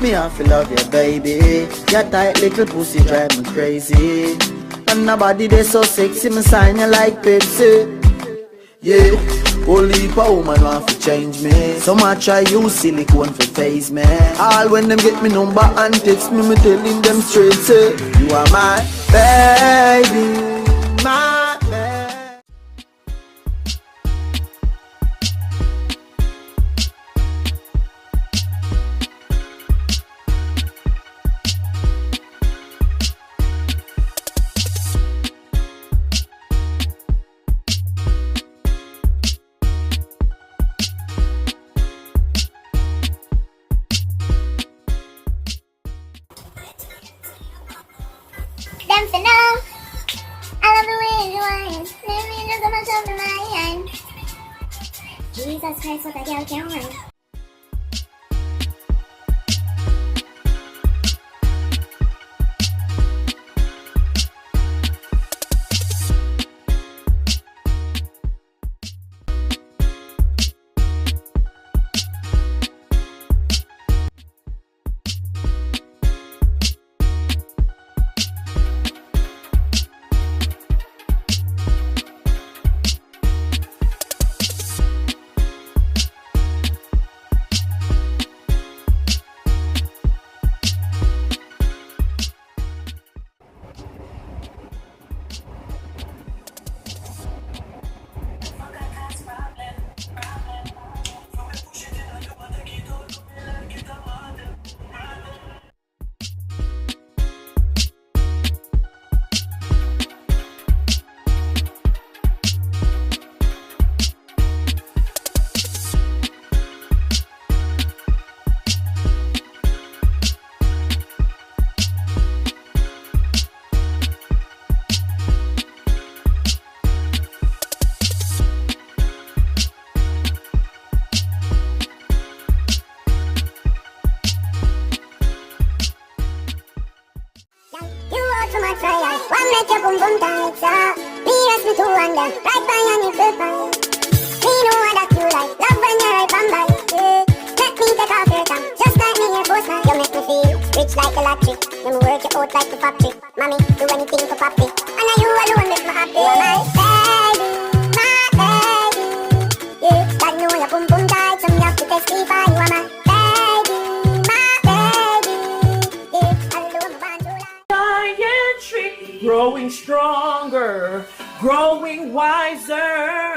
Me have to love you, baby. Your tight little pussy drive me crazy. And nobody they so sexy, me sign you like Pepsi. Yeah, only a woman want to change me. So much try use silicone for face me. All when them get me number and text me, me telling them straight say, you are my baby, my baby. Them for now, I love the way you whine. Let me just so much over my hand. Jesus Christ, what a girl can whine. So much fire, one make your boom boom tight, sir. Me ask me to wonder, right by your nipple pie. Me know that you like, love when you're right on by it. Let me take off your tongue, just like me your postman. You make me feel rich like a lottery. You me work you out like the factory. Mommy, do anything for papi. And now you alone make me happy. You are my baby, my baby. Yeah, God know your boom boom tight, so me have to testify. You are my baby, my baby. Yeah, although I'm born to lie. Growing stronger, growing wiser.